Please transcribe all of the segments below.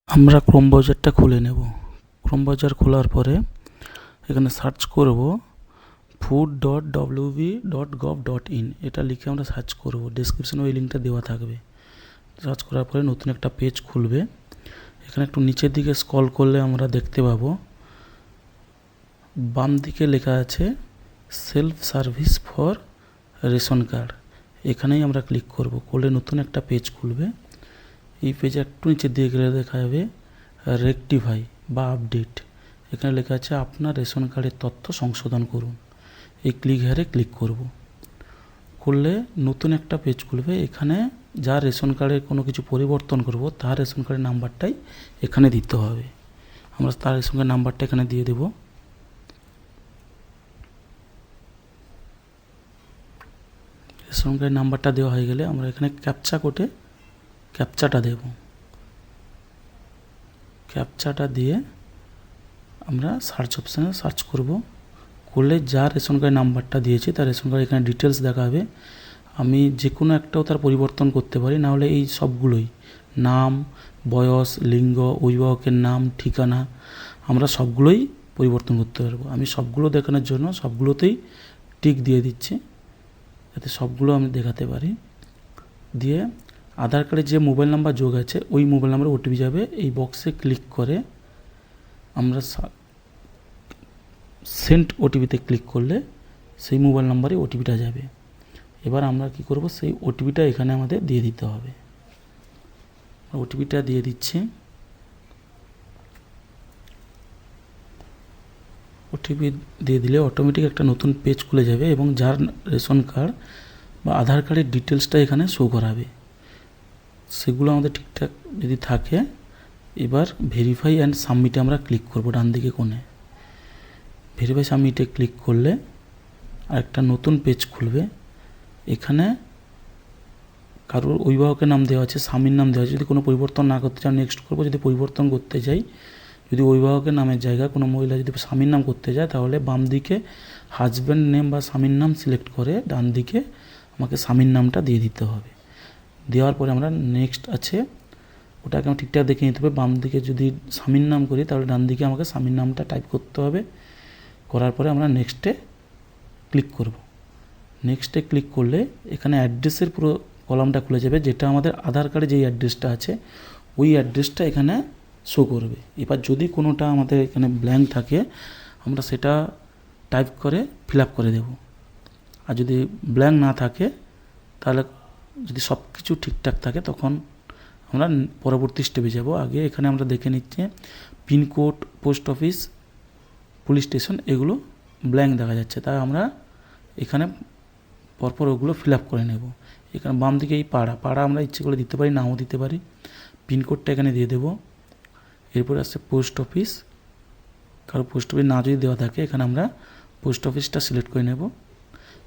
আমরা ক্রোম ব্রাউজারটা খুলে নেব। ক্রোম ব্রাউজার খোলার পরে এখানে সার্চ করব food.wb.gov.in, এটা লিখে আমরা সার্চ করব। ডেসক্রিপশনে ওই লিঙ্কটা দেওয়া থাকবে। সার্চ করার পরে নতুন একটা পেজ খুলবে। এখানে একটু নিচের দিকে স্ক্রল করলে আমরা দেখতে পাবো বাম দিকে লেখা আছে self service for ration card. এখানেই আমরা ক্লিক করব। করলে নতুন একটা পেজ খুলবে। এই পেজে একটু নিচের দিকে গেলে দেখা যাবে রেকটিফাই বা আপডেট। এখানে লেখা আছে আপনার রেশন কার্ডের তথ্য সংশোধন করুন। এই ক্লিক হেয়ারে ক্লিক করব। করলে নতুন একটা পেজ খুলবে। এখানে যা রেশন কার্ডের কোনো কিছু পরিবর্তন করব তার রেশন কার্ডের নাম্বারটাই এখানে দিতে হবে। আমরা তার রেশন কার্ডের নাম্বারটা এখানে দিয়ে দেব। রেশন কার্ডের নাম্বারটা দেওয়া হয়ে গেলে আমরা এখানে ক্যাপচা কোডে ক্যাপচাটা দেব। ক্যাপচাটা দিয়ে আমরা সার্চ অপশানে সার্চ করব। করলে যা রেশন কার্ডের নাম্বারটা দিয়েছি তার রেশন কার্ড এখানে ডিটেলস দেখাবে। আমি যে কোনো একটাও তার পরিবর্তন করতে পারি, নাহলে এই সবগুলোই নাম, বয়স, লিঙ্গ, অভিভাবকের নাম, ঠিকানা আমরা সবগুলোই পরিবর্তন করতে পারবো। আমি সবগুলো দেখানোর জন্য সবগুলোতেই টিক দিয়ে দিচ্ছি, যাতে সবগুলো আমি দেখাতে পারি। দিয়ে আধার কার্ডে যে মোবাইল নাম্বার যোগ আছে ওই মোবাইল নাম্বারে ওটিপি যাবে। এই বক্সে ক্লিক করে আমরা সেন্ড ওটিপিতে ক্লিক করলে সেই মোবাইল নাম্বারে ওটিপিটা যাবে। এবার আমরা কি করব, সেই ওটিপিটা এখানে আমাদের দিয়ে দিতে হবে। ওটিপিটা দিয়ে দিচ্ছি। ওটিপি দিয়ে দিলে অটোমেটিক একটা নতুন পেজ খুলে যাবে এবং যার রেশন কার্ড বা আধার কার্ডের ডিটেলসটা এখানে শো করাবে। সেগুলো আমাদের ঠিকঠাক যদি থাকে, এবার ভেরিফাই অ্যান্ড সাবমিটে আমরা ক্লিক করব ডান দিকে কোণে। ভেরিফাই সাবমিটে ক্লিক করলে আরেকটা নতুন পেজ খুলবে। এখানে কারোর অভিভাবকের নাম দেওয়া আছে, স্বামীর নাম দেওয়া আছে। যদি কোনো পরিবর্তন না করতে চান নেক্সট করবো। যদি পরিবর্তন করতে যাই, যদি অভিভাবকের নামের জায়গায় কোনো মহিলা যদি স্বামীর নাম করতে যায়, তাহলে বাম দিকে হাজব্যান্ড নেম বা স্বামীর নাম সিলেক্ট করে ডান দিকে আমাকে স্বামীর নামটা দিয়ে দিতে হবে। দেওয়ার পরে আমরা নেক্সট আছে, ওটাকে আমার ঠিকঠাক দেখে নিতে হবে। বাম দিকে যদি স্বামীর নাম করি তাহলে ডান দিকে আমাকে স্বামীর নামটা টাইপ করতে হবে। করার পরে আমরা নেক্সটে ক্লিক করব। নেক্সটে ক্লিক করলে এখানে অ্যাড্রেসের পুরো কলামটা খুলে যাবে, যেটা আমাদের আধার কার্ডে যেই অ্যাড্রেসটা আছে ওই অ্যাড্রেসটা এখানে শো করবে। এবার যদি কোনোটা আমাদের এখানে ব্ল্যাঙ্ক থাকে, আমরা সেটা টাইপ করে ফিল আপ করে দেব। আর যদি ব্ল্যাঙ্ক না থাকে, তাহলে যদি সব কিছু ঠিকঠাক থাকে তখন আমরা পরবর্তী স্টেপে যাব। আগে এখানে আমরা দেখে নিচ্ছি pin code, post office, police station, এগুলো ব্ল্যাঙ্ক দেখা যাচ্ছে। তাই আমরা এখানে পরপর ওগুলো ফিল আপ করে নেব। এখানে বাম দিকে এই পাড়া আমরা ইচ্ছে করে দিতে পারি, নাও দিতে পারি। পিনকোডটা এখানে দিয়ে দেব। এরপরে আসছে পোস্ট অফিস। কারো পোস্ট অফিস না যদি দেওয়া থাকে, এখানে আমরা পোস্ট অফিসটা সিলেক্ট করে নেব।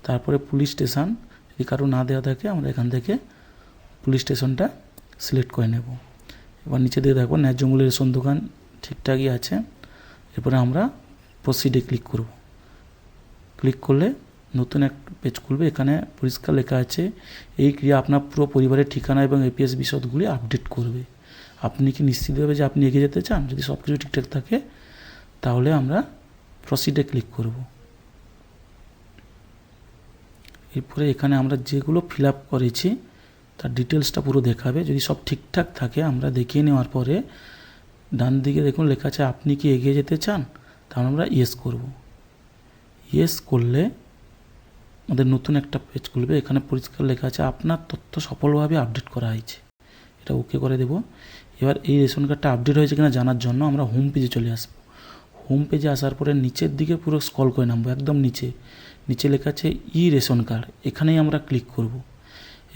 তারপরে পুলিশ স্টেশন, যদি কারো না দেওয়া থাকে আমরা এখান থেকে পুলিশ স্টেশনটা সিলেক্ট করে নেব। এবার নিচে দিয়ে দেখো ন্যায্য মূল্যের রেশন দোকান ঠিকঠাকই আছে। এরপরে আমরা প্রসিডে ক্লিক করব। ক্লিক করলে নতুন এক পেজ খুলবে। এখানে পরিষ্কার লেখা আছে এই ক্রিয়া আপনার পুরো পরিবারের ঠিকানা এবং এপিএস বিশদগুলি আপডেট করবে। আপনি কি নিশ্চিতভাবে যে আপনি এগিয়ে যেতে চান? যদি সব কিছু ঠিকঠাক থাকে তাহলে আমরা প্রসিডে ক্লিক করব। এরপরে এখানে আমরা যেগুলো ফিল আপ করেছি তার ডিটেলসটা পুরো দেখাবে। যদি সব ঠিকঠাক থাকে আমরা দেখিয়ে নেওয়ার পরে ডান দিকে দেখুন লেখা আছে আপনি কি এগিয়ে যেতে চান, তাহলে আমরা ইয়েস করব। ইয়েস করলে আমাদের নতুন একটা পেজ খুলবে। এখানে পরিষ্কার লেখা আছে আপনার তথ্য সফলভাবে আপডেট করা হয়েছে, এটা ওকে করে দেব। এবার এই রেশন কার্ডটা আপডেট হয়েছে কিনা জানার জন্য আমরা হোম পেজে চলে আসব। হোম পেজে আসার পরে নিচের দিকে পুরো স্ক্রল করে নামবো। একদম নিচে লেখা আছে ই রেশন কার্ড, এখানেই আমরা ক্লিক করব।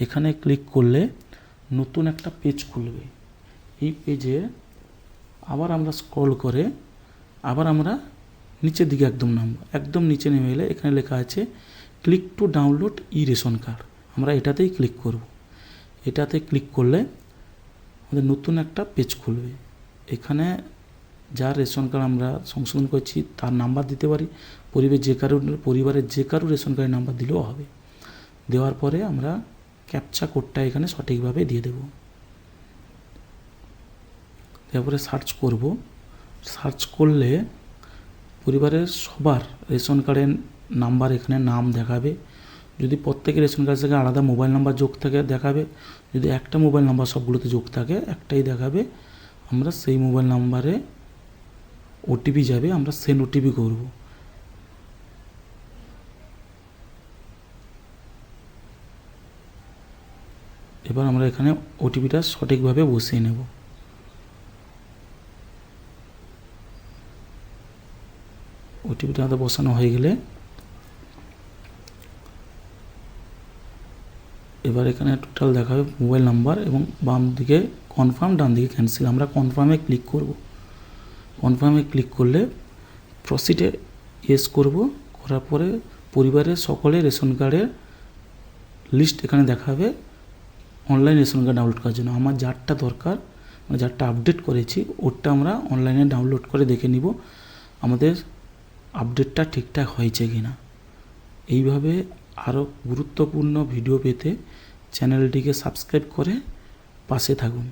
এখানে ক্লিক করলে নতুন একটা পেজ খুলবে। এই পেজে আবার আমরা স্ক্রল করে আবার আমরা নিচের দিকে একদম নামবো। একদম নিচে নেমে এলে এখানে লেখা আছে click to download E ration card, আমরা এটাতেই ক্লিক করব। এটাতে ক্লিক করলে আমাদের নতুন একটা পেজ খুলবে। এখানে যার রেশন কার্ড আমরা সংশোধন করছি তার নাম্বার দিতে পারি। পরিবারের যে কারো রেশন কার্ডের নাম্বার দিলেও হবে। দেওয়ার পরে আমরা ক্যাপচা কোডটা এখানে সঠিকভাবে দিয়ে দেব। তারপরে সার্চ করব। সার্চ করলে পরিবারের সবার রেশন কার্ডের নাম্বার এখানে নাম দেখাবে। যদি প্রত্যেকের রেশন কার্ডের সঙ্গে আলাদা মোবাইল নাম্বার যোগ থাকে দেখাবে। যদি একটা মোবাইল নাম্বার সবগুলোতে যোগ থাকে একটাই দেখাবে। আমরা সেই মোবাইল নাম্বারে ওটিপি যাবে, আমরা সেন্ড ওটিপি করব। এবার আমরা এখানে ওটিপিটা সঠিকভাবে বসিয়ে নেব। ওটিপিটা আমাদের বসানো হয়ে গেলে এবার এখানে টোটাল দেখাবে মোবাইল নাম্বার এবং বাম দিকে কনফার্ম, ডান দিকে ক্যান্সেল। আমরা কনফার্মে ক্লিক করব। কনফার্মে ক্লিক করলে প্রসিডে ইয়েস করব। করার পরে পরিবারের সকলের রেশন কার্ডের লিস্ট এখানে দেখাবে অনলাইন রেশন কার্ড ডাউনলোড করার জন্য। আমার যারটা দরকার, মানে যারটা আপডেট করেছি ওরটা আমরা অনলাইনে ডাউনলোড করে দেখে নিব আমাদের আপডেটটা ঠিকঠাক হয়েছে কি না। এইভাবে আরও গুরুত্বপূর্ণ ভিডিও পেতে চ্যানেলটিকে সাবস্ক্রাইব করে পাশে থাকুন।